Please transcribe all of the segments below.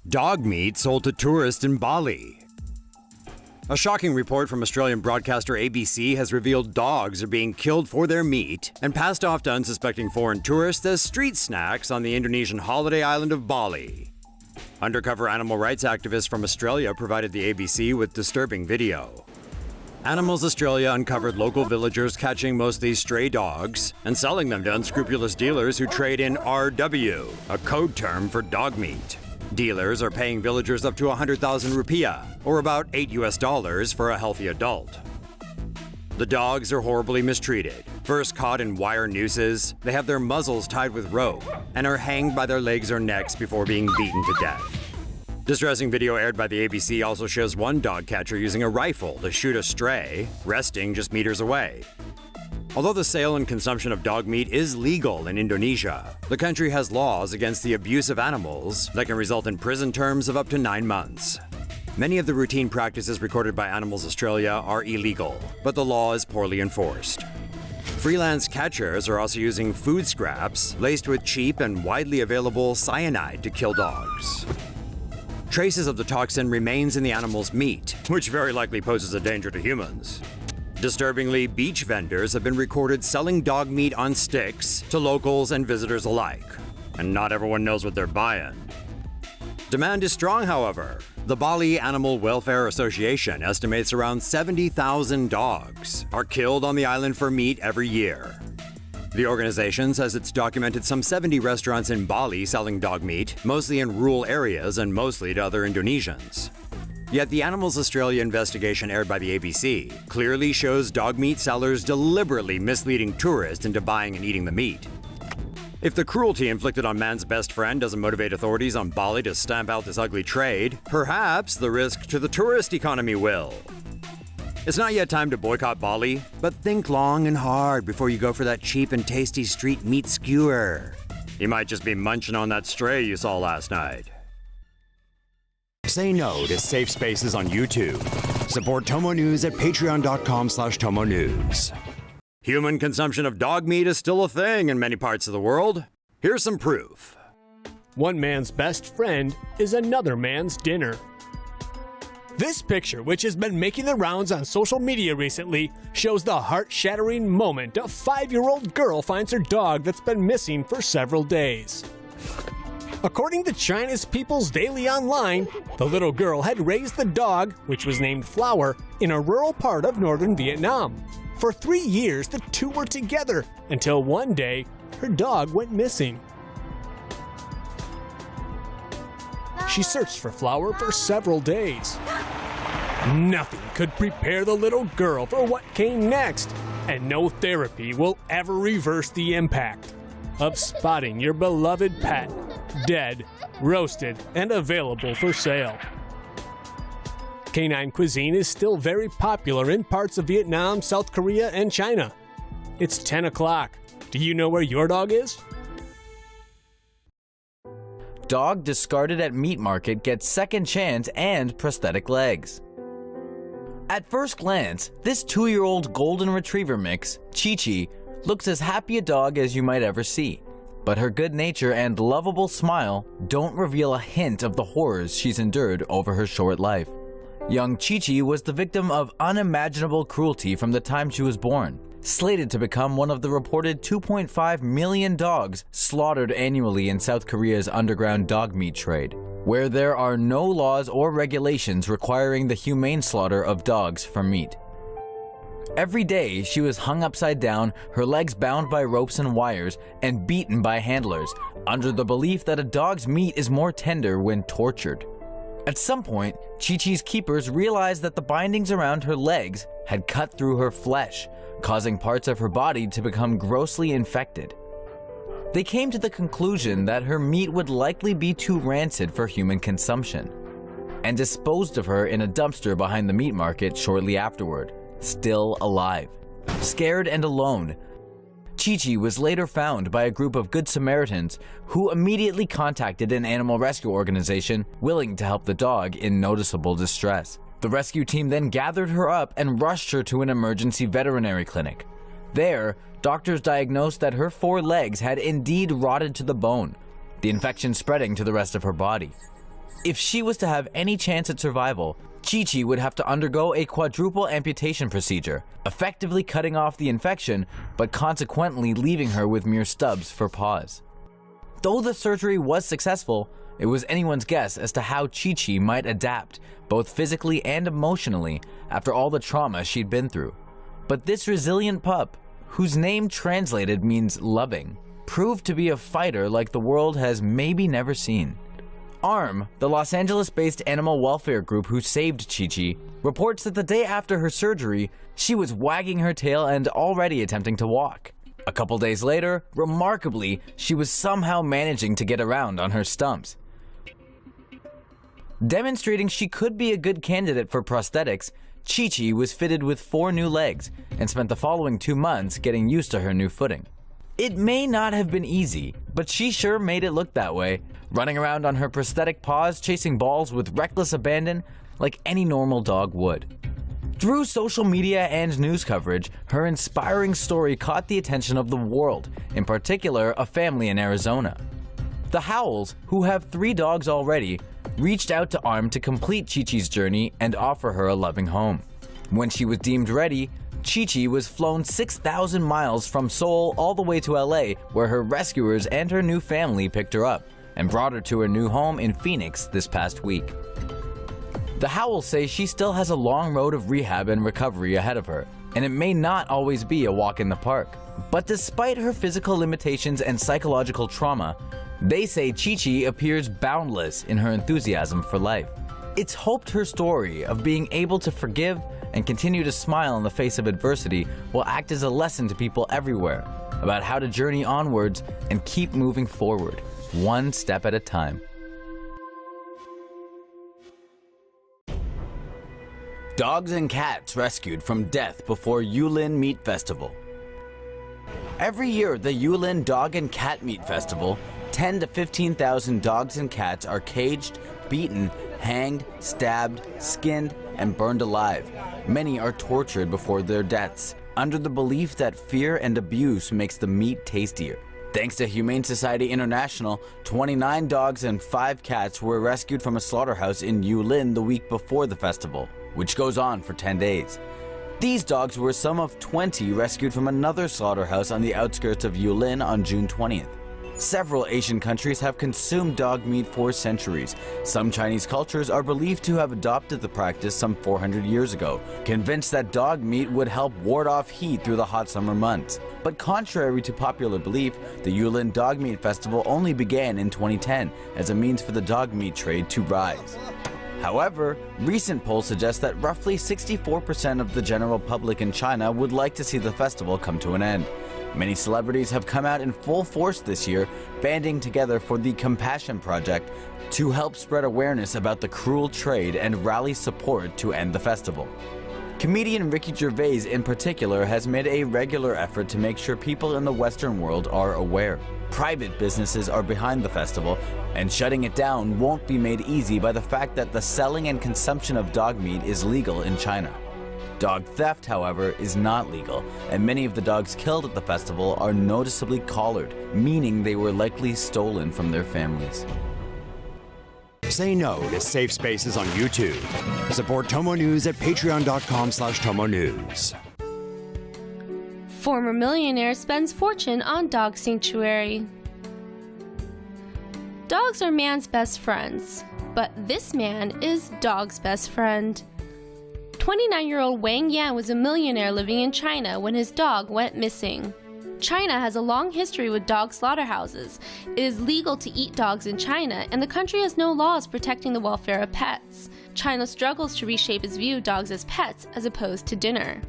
Dog meat sold to tourists in Bali. A shocking report from Australian broadcaster ABC has revealed dogs are being killed for their meat and passed off to unsuspecting foreign tourists as street snacks on the Indonesian holiday island of Bali. Undercover animal rights activists from Australia provided the ABC with disturbing video. Animals Australia uncovered local villagers catching mostly stray dogs and selling them to unscrupulous dealers who trade in RW, a code term for dog meat. Dealers are paying villagers up to 100,000 rupiah, or about $8 for a healthy adult. The dogs are horribly mistreated. First caught in wire nooses, they have their muzzles tied with rope and are hanged by their legs or necks before being beaten to death. Distressing video aired by the ABC also shows one dog catcher using a rifle to shoot a stray, resting just meters away. Although the sale and consumption of dog meat is legal in Indonesia, the country has laws against the abuse of animals that can result in prison terms of up to 9 months. Many of the routine practices recorded by Animals Australia are illegal, but the law is poorly enforced. Freelance catchers are also using food scraps laced with cheap and widely available cyanide to kill dogs. Traces of the toxin remains in the animal's meat, which very likely poses a danger to humans. Disturbingly, beach vendors have been recorded selling dog meat on sticks to locals and visitors alike, and not everyone knows what they're buying. Demand is strong, however. The Bali Animal Welfare Association estimates around 70,000 dogs are killed on the island for meat every year. The organization says it's documented some 70 restaurants in Bali selling dog meat, mostly in rural areas and mostly to other Indonesians. Yet the Animals Australia investigation aired by the ABC clearly shows dog meat sellers deliberately misleading tourists into buying and eating the meat. If the cruelty inflicted on man's best friend doesn't motivate authorities on Bali to stamp out this ugly trade, perhaps the risk to the tourist economy will. It's not yet time to boycott Bali, but think long and hard before you go for that cheap and tasty street meat skewer. You might just be munching on that stray you saw last night. Say no to safe spaces on YouTube. Support TomoNews at patreon.com/TomoNews. Human consumption of dog meat is still a thing in many parts of the world. Here's some proof. One man's best friend is another man's dinner. This picture, which has been making the rounds on social media recently, shows the heart-shattering moment a 5-year-old girl finds her dog that's been missing for several days. According to China's People's Daily Online, the little girl had raised the dog, which was named Flower, in a rural part of northern Vietnam. For 3 years, the two were together until one day, her dog went missing. She searched for Flower for several days. Nothing could prepare the little girl for what came next, and no therapy will ever reverse the impact of spotting your beloved pet dead, roasted, and available for sale. Canine cuisine is still very popular in parts of Vietnam, South Korea, and China. It's 10 o'clock. Do you know where your dog is? Dog discarded at meat market gets second chance and prosthetic legs. At first glance, this 2-year-old golden retriever mix, Chi-Chi, looks as happy a dog as you might ever see. But her good nature and lovable smile don't reveal a hint of the horrors she's endured over her short life. Young Chi-Chi was the victim of unimaginable cruelty from the time she was born, slated to become one of the reported 2.5 million dogs slaughtered annually in South Korea's underground dog meat trade, where there are no laws or regulations requiring the humane slaughter of dogs for meat. Every day, she was hung upside down, her legs bound by ropes and wires, and beaten by handlers, under the belief that a dog's meat is more tender when tortured. At some point, Chi-Chi's keepers realized that the bindings around her legs had cut through her flesh, causing parts of her body to become grossly infected. They came to the conclusion that her meat would likely be too rancid for human consumption, and disposed of her in a dumpster behind the meat market shortly afterward. Still alive. Scared and alone, Chi-Chi was later found by a group of Good Samaritans who immediately contacted an animal rescue organization willing to help the dog in noticeable distress. The rescue team then gathered her up and rushed her to an emergency veterinary clinic. There, doctors diagnosed that her 4 legs had indeed rotted to the bone, the infection spreading to the rest of her body. If she was to have any chance at survival, Chi-Chi would have to undergo a quadruple amputation procedure, effectively cutting off the infection, but consequently leaving her with mere stubs for paws. Though the surgery was successful, it was anyone's guess as to how Chi-Chi might adapt, both physically and emotionally, after all the trauma she'd been through. But this resilient pup, whose name translated means loving, proved to be a fighter like the world has maybe never seen. ARM, the Los Angeles-based animal welfare group who saved Chi-Chi, reports that the day after her surgery, she was wagging her tail and already attempting to walk. A couple days later, remarkably, she was somehow managing to get around on her stumps. Demonstrating she could be a good candidate for prosthetics, Chi-Chi was fitted with 4 new legs and spent the following 2 months getting used to her new footing. It may not have been easy, but she sure made it look that way, running around on her prosthetic paws chasing balls with reckless abandon like any normal dog would. Through social media and news coverage, her inspiring story caught the attention of the world, in particular a family in Arizona. The Howells, who have 3 dogs already, reached out to ARM to complete Chi-Chi's journey and offer her a loving home. When she was deemed ready, Chi-Chi was flown 6,000 miles from Seoul all the way to LA, where her rescuers and her new family picked her up and brought her to her new home in Phoenix this past week. The Howells say she still has a long road of rehab and recovery ahead of her, and it may not always be a walk in the park. But despite her physical limitations and psychological trauma, they say Chi-Chi appears boundless in her enthusiasm for life. It's hoped her story of being able to forgive and continue to smile in the face of adversity will act as a lesson to people everywhere about how to journey onwards and keep moving forward, one step at a time. Dogs and cats rescued from death before Yulin Meat Festival. Every year at the Yulin Dog and Cat Meat Festival, 10,000 to 15,000 dogs and cats are caged, beaten, hanged, stabbed, skinned, and burned alive. Many are tortured before their deaths, under the belief that fear and abuse makes the meat tastier. Thanks to Humane Society International, 29 dogs and 5 cats were rescued from a slaughterhouse in Yulin the week before the festival, which goes on for 10 days. These dogs were some of 20 rescued from another slaughterhouse on the outskirts of Yulin on June 20th. Several Asian countries have consumed dog meat for centuries. Some Chinese cultures are believed to have adopted the practice some 400 years ago, convinced that dog meat would help ward off heat through the hot summer months. But contrary to popular belief, the Yulin Dog Meat Festival only began in 2010 as a means for the dog meat trade to rise. However, recent polls suggest that roughly 64% of the general public in China would like to see the festival come to an end. Many celebrities have come out in full force this year, banding together for the Compassion Project to help spread awareness about the cruel trade and rally support to end the festival. Comedian Ricky Gervais in particular has made a regular effort to make sure people in the Western world are aware. Private businesses are behind the festival, and shutting it down won't be made easy by the fact that the selling and consumption of dog meat is legal in China. Dog theft, however, is not legal, and many of the dogs killed at the festival are noticeably collared, meaning they were likely stolen from their families. Say no to safe spaces on YouTube. Support TomoNews at patreon.com/TomoNews. Former millionaire spends fortune on dog sanctuary. Dogs are man's best friends, but this man is dog's best friend. 29-year-old Wang Yan was a millionaire living in China when his dog went missing. China has a long history with dog slaughterhouses. It is legal to eat dogs in China, and the country has no laws protecting the welfare of pets. China struggles to reshape its view of dogs as pets as opposed to dinner.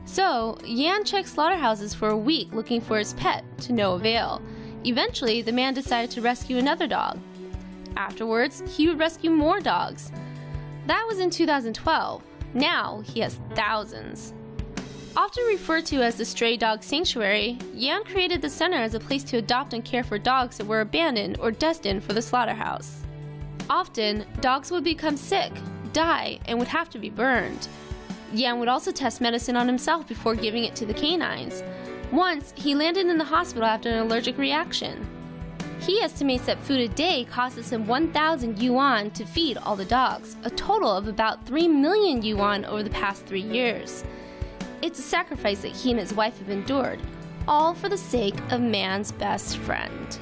So, Yan checked slaughterhouses for a week looking for his pet, to no avail. Eventually, the man decided to rescue another dog. Afterwards, he would rescue more dogs. That was in 2012. Now, he has thousands. Often referred to as the Stray Dog Sanctuary, Yan created the center as a place to adopt and care for dogs that were abandoned or destined for the slaughterhouse. Often, dogs would become sick, die, and would have to be burned. Yan would also test medicine on himself before giving it to the canines. Once, he landed in the hospital after an allergic reaction. He estimates that food a day costs him 1,000 yuan to feed all the dogs, a total of about 3 million yuan over the past 3 years. It's a sacrifice that he and his wife have endured, all for the sake of man's best friend.